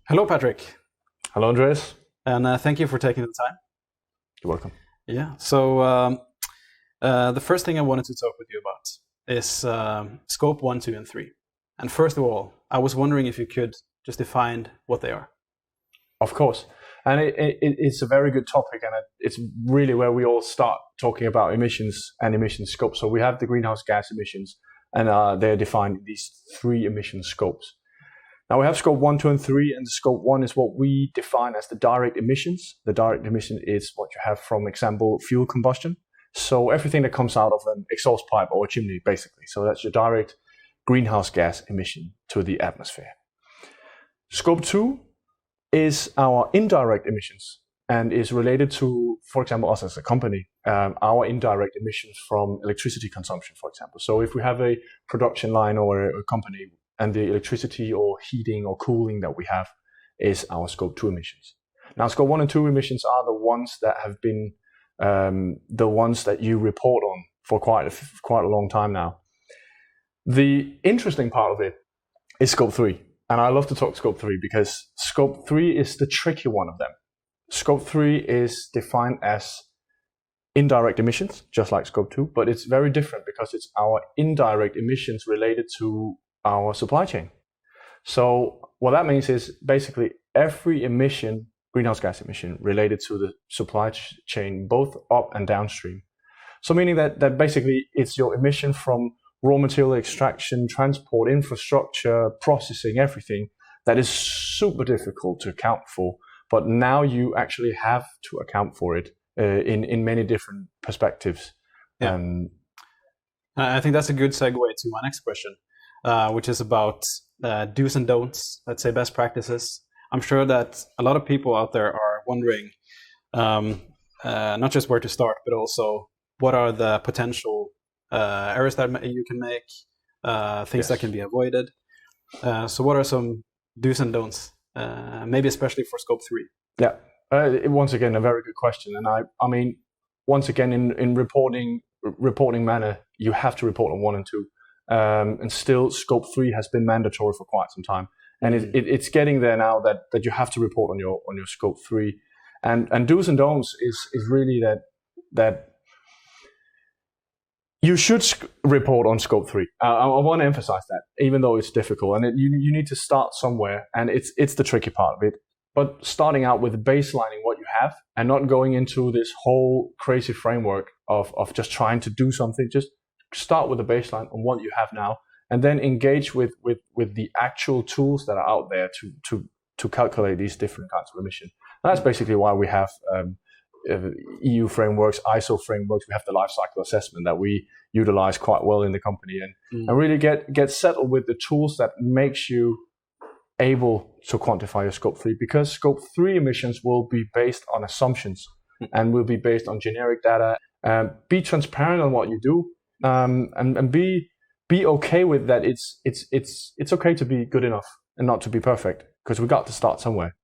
Hello, Patrick, Hello, Andreas. and thank you for taking the time. You're welcome. Yeah, so the first thing I wanted to talk with you about is scope 1, 2, and 3. And first of all, I was wondering if you could just define what they are. Of course. And it's a very good topic, and it's really where we all start talking about emissions and emission scopes. So we have the greenhouse gas emissions, and they're defined in these 3 emission scopes. Now we have scope 1, 2, and 3, and the scope 1 is what we define as the direct emissions. The direct emission is what you have from, example, fuel combustion. So everything that comes out of an exhaust pipe or a chimney, basically. So that's your direct greenhouse gas emission to the atmosphere. Scope 2 is our indirect emissions and is related to, for example, us as a company, our indirect emissions from electricity consumption, for example. So if we have a production line or a company, and the electricity or heating or cooling that we have is our scope 2 emissions. Now, scope 1 and 2 emissions are the ones that have been the ones that you report on for quite a long time now. The interesting part of it is scope 3. And I love to talk scope 3 because scope 3 is the tricky one of them. Scope 3 is defined as indirect emissions, just like scope 2, but it's very different because it's our indirect emissions related to our supply chain. So what that means is basically every emission, greenhouse gas emission, related to the supply chain, both up and downstream. So meaning that basically it's your emission from raw material extraction, transport, infrastructure, processing, everything that is super difficult to account for. But now you actually have to account for it in many different perspectives. Yeah. I think that's a good segue to my next question. Which is about do's and don'ts, let's say best practices. I'm sure that a lot of people out there are wondering not just where to start, but also what are the potential errors that you can make, things that can be avoided. So what are some do's and don'ts, maybe especially for scope 3? Yeah, once again, a very good question. And I mean, once again, in reporting manner, you have to report on 1 and 2. And still, scope 3 has been mandatory for quite some time, and it's getting there now that you have to report on your scope 3. And do's and don'ts is really that you should report on scope 3. I want to emphasize that, even though it's difficult, and you need to start somewhere, and it's the tricky part of it. But starting out with baselining what you have, and not going into this whole crazy framework of just trying to do something, just start with a baseline on what you have now, and then engage with the actual tools that are out there to calculate these different kinds of emission. And that's basically why we have EU frameworks, ISO frameworks. We have the life cycle assessment that we utilize quite well in the company, and really get settled with the tools that makes you able to quantify your scope 3, because scope 3 emissions will be based on assumptions and will be based on generic data. Be transparent on what you do. And be okay with that. It's okay to be good enough and not to be perfect, because we got to start somewhere.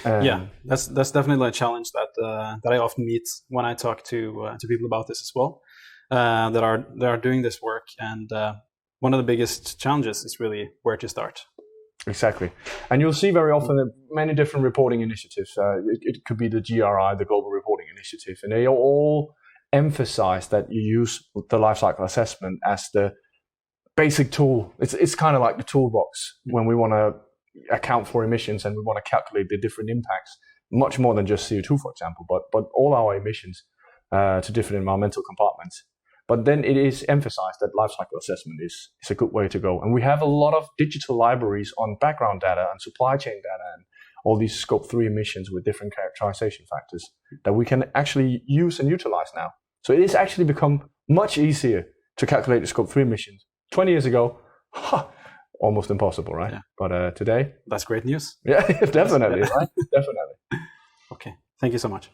Yeah, that's definitely a challenge that I often meet when I talk to people about this as well, that are doing this work. And one of the biggest challenges is really where to start. Exactly, and you'll see very often that many different reporting initiatives. It could be the GRI, the Global Reporting Initiative, and they all emphasize that you use the life cycle assessment as the basic tool. It's kind of like the toolbox when we want to account for emissions and we want to calculate the different impacts, much more than just CO2, for example, but all our emissions to different environmental compartments. But then it is emphasized that life cycle assessment is a good way to go. And we have a lot of digital libraries on background data and supply chain data and all these scope 3 emissions with different characterization factors that we can actually use and utilize now. So it has actually become much easier to calculate the scope 3 emissions. 20 years ago, almost impossible, right? Yeah. But today... That's great news. Yeah, definitely, right? Definitely. Okay, thank you so much.